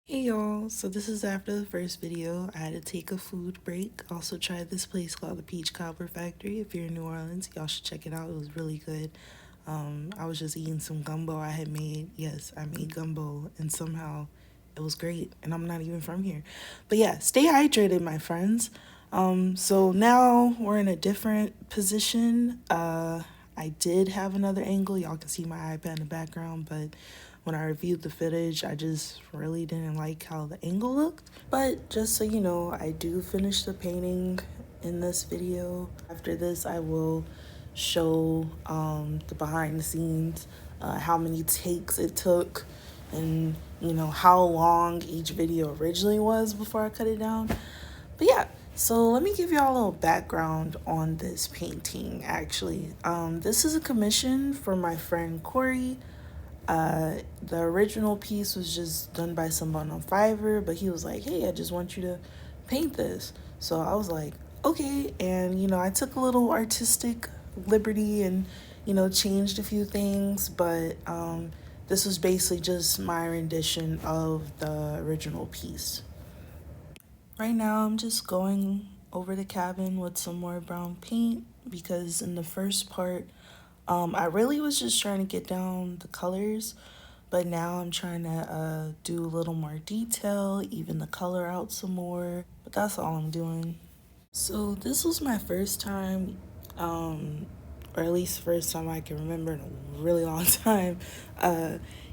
Hey y'all, so this is after the first video. I had to take a food break. Also tried this place called the Peach Cobbler Factory. If you're in New Orleans, y'all should check it out. It was really good. I was just eating some gumbo I had made. Yes, I made gumbo and somehow it was great and I'm not even from here. But yeah, stay hydrated, my friends. So now we're in a different position. I did have another angle. Y'all can see my iPad in the background, but when I reviewed the footage, I just really didn't like how the angle looked. But just so you know, I do finish the painting in this video. After this, I will show the behind the scenes, how many takes it took, and how long each video originally was before I cut it down. But yeah, so let me give y'all a little background on this painting actually. This is a commission for my friend Corey. The original piece was just done by someone on Fiverr, but he was like, hey, I just want you to paint this. So I was like, okay. And, I took a little artistic liberty and, changed a few things, but this was basically just my rendition of the original piece. Right now, I'm just going over the cabin with some more brown paint because in the first part, I really was just trying to get down the colors, but now I'm trying to do a little more detail, even the color out some more, but that's all I'm doing. So this was my first time, or at least first time I can remember in a really long time,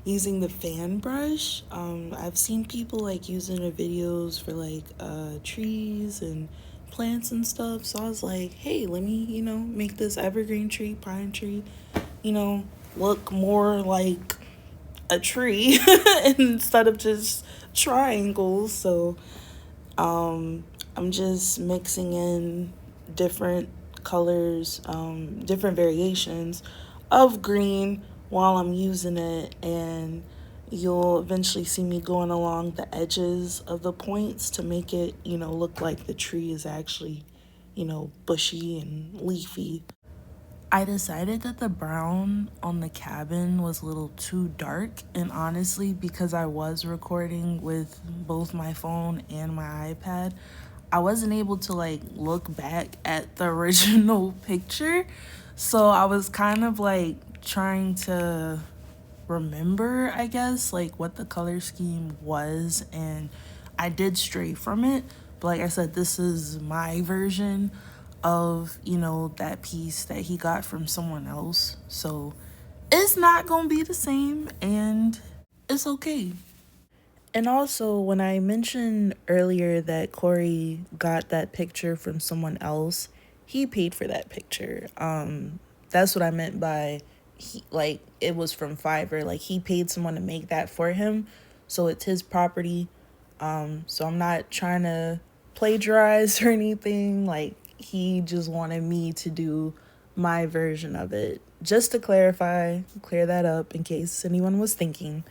using the fan brush. I've seen people like using the videos for like trees and plants and stuff. So I was like, hey, let me, make this evergreen tree, pine tree, look more like a tree instead of just triangles. So I'm just mixing in different colors, different variations of green while I'm using it, and you'll eventually see me going along the edges of the points to make it, look like the tree is actually, bushy and leafy. I decided that the brown on the cabin was a little too dark, and honestly, because I was recording with both my phone and my iPad, I wasn't able to like look back at the original picture. So I was kind of like trying to remember, I guess, like what the color scheme was, and I did stray from it. But like I said, this is my version of, that piece that he got from someone else. So it's not gonna be the same, and it's okay. And also, when I mentioned earlier that Corey got that picture from someone else, he paid for that picture. That's what I meant by it was from Fiverr. Like he paid someone to make that for him, so it's his property. So I'm not trying to plagiarize or anything. Like he just wanted me to do my version of it. Just to clear that up in case anyone was thinking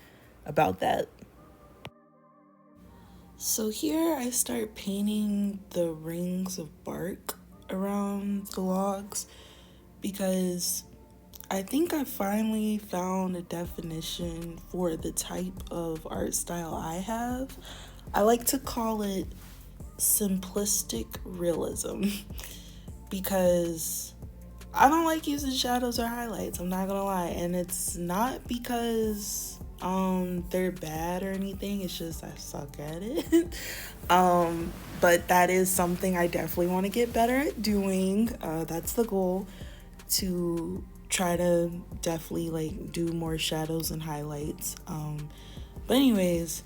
about that. So here I start painting the rings of bark around the logs because I think I finally found a definition for the type of art style I have. I like to call it simplistic realism because I don't like using shadows or highlights, I'm not gonna lie. And it's not because they're bad or anything, it's just I suck at it. But that is something I definitely want to get better at doing. That's the goal, to try to definitely like do more shadows and highlights. But anyways,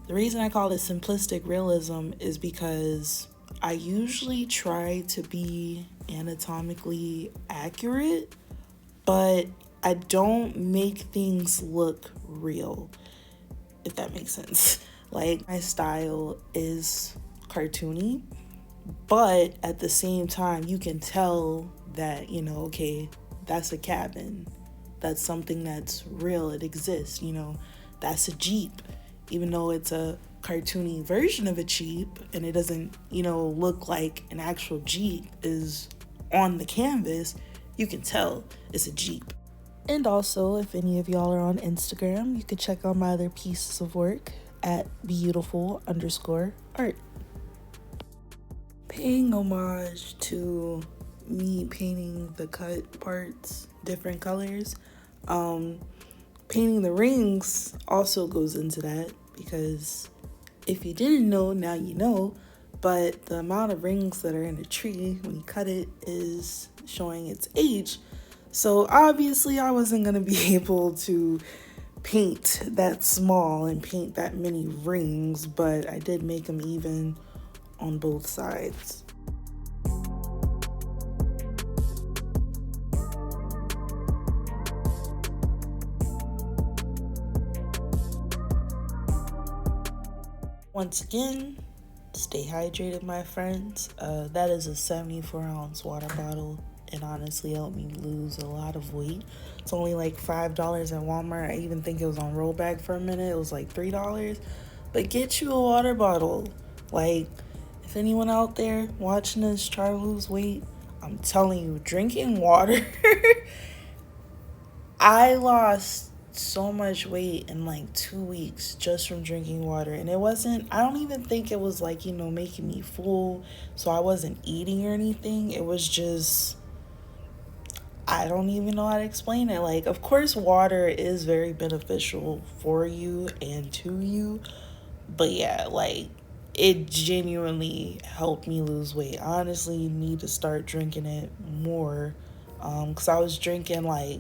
the reason I call it simplistic realism is because I usually try to be anatomically accurate, but I don't make things look real, if that makes sense. Like, my style is cartoony, but at the same time, you can tell that, okay, that's a cabin. That's something that's real, it exists, that's a Jeep. Even though it's a cartoony version of a Jeep and it doesn't, look like an actual Jeep is on the canvas, you can tell it's a Jeep. And also, if any of y'all are on Instagram, you could check out my other pieces of work at beautiful_art. Paying homage to me painting the cut parts different colors, painting the rings also goes into that, because if you didn't know, now you know, but the amount of rings that are in a tree when you cut it is showing its age. So obviously I wasn't going to be able to paint that small and paint that many rings, but I did make them even on both sides. Once again, stay hydrated, my friends. That is a 74-ounce water bottle. It honestly helped me lose a lot of weight. It's only like $5 at Walmart. I even think it was on rollback for a minute. It was like $3. But get you a water bottle. Like, if anyone out there watching this try to lose weight, I'm telling you, drinking water. I lost so much weight in like 2 weeks just from drinking water, and it wasn't, I don't even think it was like, making me full, so I wasn't eating or anything. It was just, I don't even know how to explain it. Like, of course water is very beneficial for you and to you, but yeah, like, it genuinely helped me lose weight. I honestly need to start drinking it more, because I was drinking like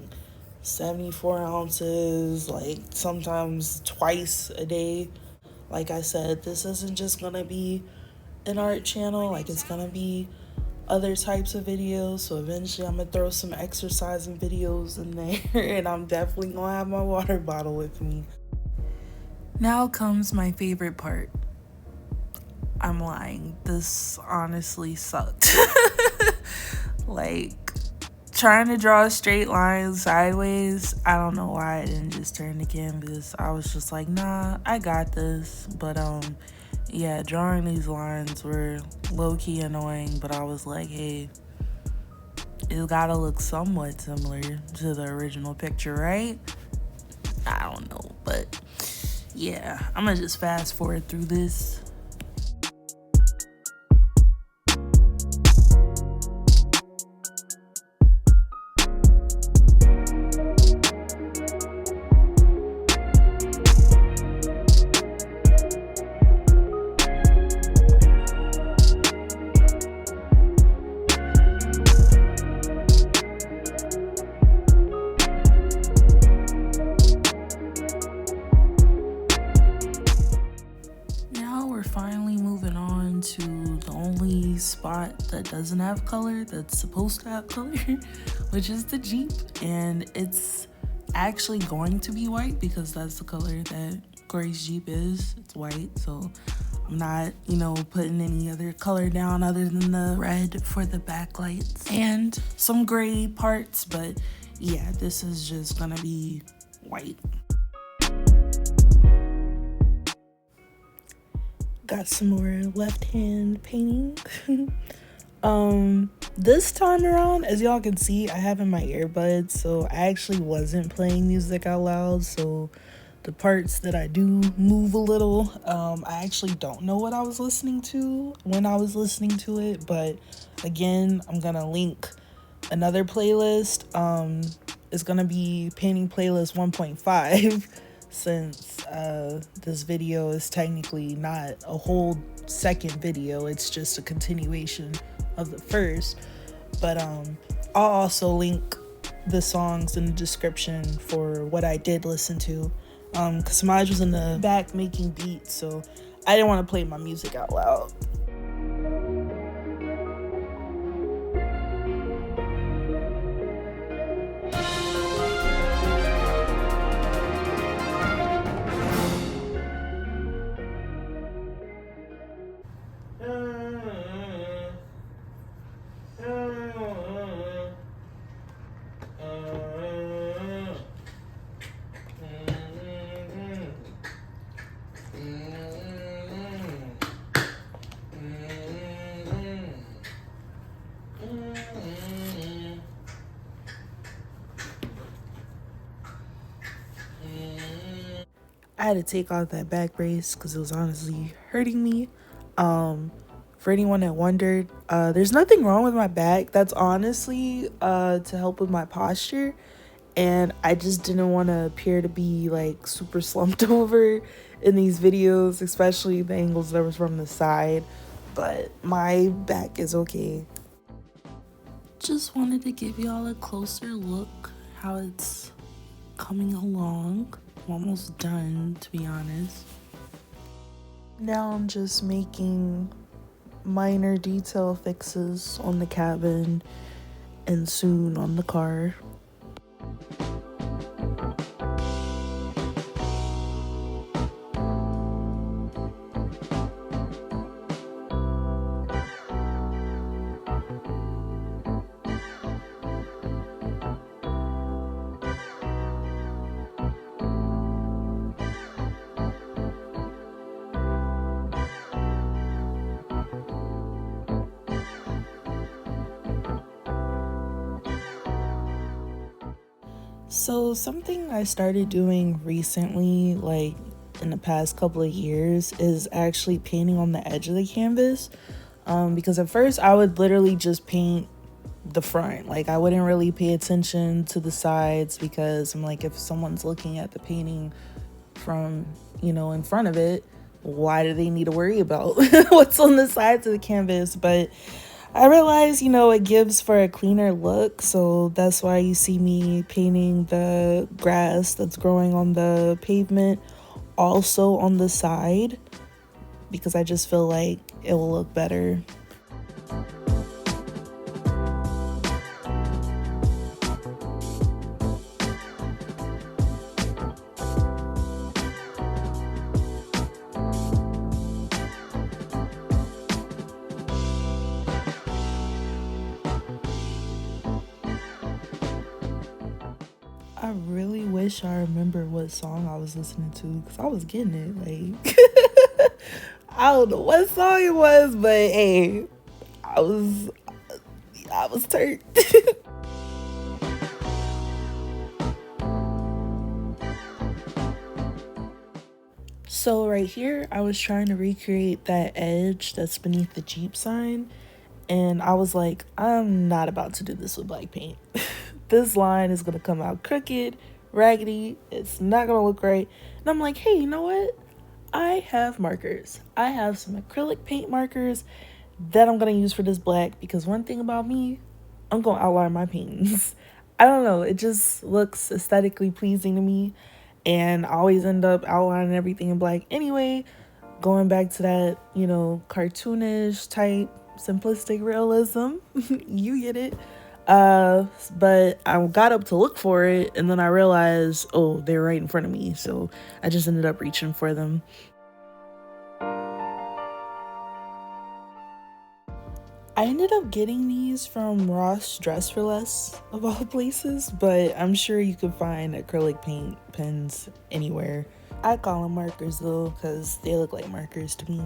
74 ounces, like sometimes twice a day. Like I said, this isn't just gonna be an art channel, like it's gonna be other types of videos. So eventually I'm gonna throw some exercising videos in there and I'm definitely gonna have my water bottle with me. Now comes my favorite part. I'm lying, this honestly sucked. Like, trying to draw a straight line sideways, I don't know why I didn't just turn the canvas. I was just like, nah, I got this. But yeah, drawing these lines were low-key annoying, but I was like, hey, it's gotta look somewhat similar to the original picture, right? I don't know, but yeah, I'm gonna just fast forward through this. Finally moving on to the only spot that doesn't have color that's supposed to have color, which is the Jeep. And it's actually going to be white because that's the color that Corey's Jeep is. It's white, so I'm not, putting any other color down other than the red for the backlights and some gray parts. But yeah, this is just gonna be white. Got some more left-hand painting. This time around, as y'all can see, I have in my earbuds, so I actually wasn't playing music out loud, so the parts that I do move a little, I actually don't know what I was listening to when I was listening to it, but again, I'm gonna link another playlist. It's gonna be painting playlist 1.5 since this video is technically not a whole second video, it's just a continuation of the first. But I'll also link the songs in the description for what I did listen to, because Samaj was in the back making beats, so I didn't want to play my music out loud. I had to take off that back brace because it was honestly hurting me. For anyone that wondered, there's nothing wrong with my back. That's honestly to help with my posture. And I just didn't want to appear to be like super slumped over in these videos, especially the angles that was from the side. But my back is okay. Just wanted to give y'all a closer look how it's coming along. I'm almost done, to be honest. Now I'm just making minor detail fixes on the cabin and soon on the car. So something I started doing recently, like in the past couple of years, is actually painting on the edge of the canvas. Because at first I would literally just paint the front. Like I wouldn't really pay attention to the sides because I'm like, if someone's looking at the painting from, in front of it, why do they need to worry about what's on the sides of the canvas? But I realize, it gives for a cleaner look, so that's why you see me painting the grass that's growing on the pavement also on the side, because I just feel like it will look better. I really wish I remember what song I was listening to because I was getting it. Like, I don't know what song it was, but hey, I was turned. So right here, I was trying to recreate that edge that's beneath the Jeep sign, and I was like, I'm not about to do this with black paint. This line is gonna come out crooked, raggedy, it's not gonna look right. And I'm like, hey, you know what? I have markers. I have some acrylic paint markers that I'm gonna use for this black, because one thing about me, I'm gonna outline my paintings. I don't know, it just looks aesthetically pleasing to me, and I always end up outlining everything in black anyway, going back to that, cartoonish type simplistic realism. You get it. But I got up to look for it, and then I realized, oh, they're right in front of me, so I just ended up reaching for them. I ended up getting these from Ross Dress for Less, of all places, but I'm sure you could find acrylic paint pens anywhere. I call them markers though, because they look like markers to me.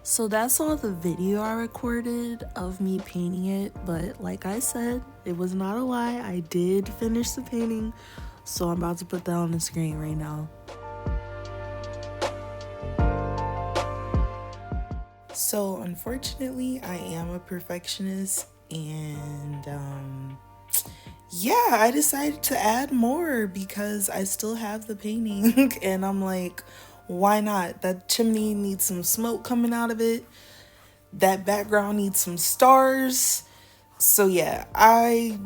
So that's all the video I recorded of me painting it, but like I said, it was not a lie. I did finish the painting, so I'm about to put that on the screen right now. So unfortunately, I am a perfectionist, and yeah, I decided to add more because I still have the painting and I'm like, why not? That chimney needs some smoke coming out of it. That background needs some stars. So yeah, I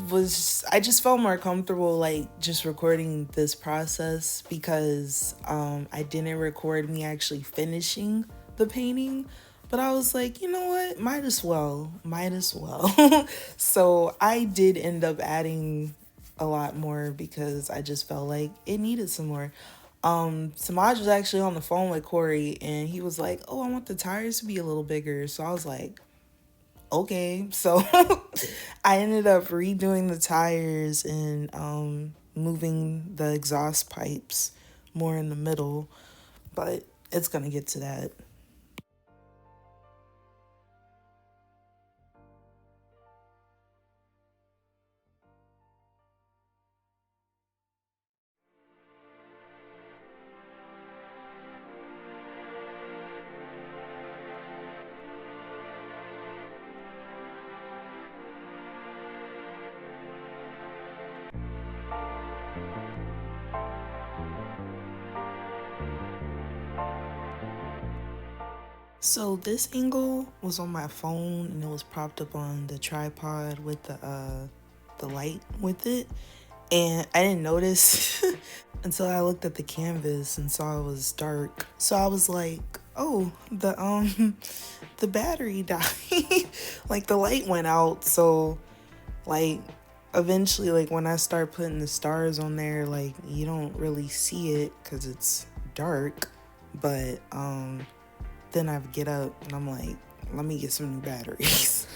just felt more comfortable like just recording this process because I didn't record me actually finishing the painting. But I was like, you know what? Might as well. Might as well. So I did end up adding a lot more because I just felt like it needed some more. Samaj was actually on the phone with Corey and he was like, oh, I want the tires to be a little bigger. So I was like, okay. So I ended up redoing the tires and moving the exhaust pipes more in the middle, but it's gonna get to that. So this angle was on my phone and it was propped up on the tripod with the light with it. And I didn't notice until I looked at the canvas and saw it was dark. So I was like, "Oh, the battery died. Like the light went out." So like eventually like when I start putting the stars on there, like you don't really see it cuz it's dark, but then I get up and I'm like, "Let me get some new batteries."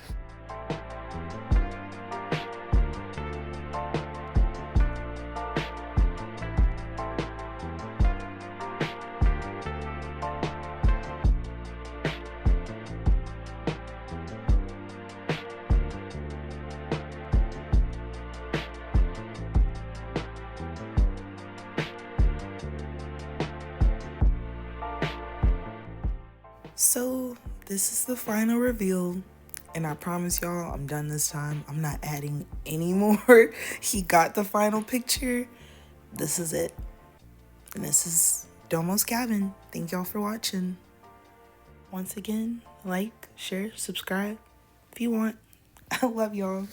So this is the final reveal, and I promise y'all I'm done this time. I'm not adding any more. He got the final picture. This is it. And this is Domo's Cabin. Thank y'all for watching. Once again, like, share, subscribe if you want. I love y'all.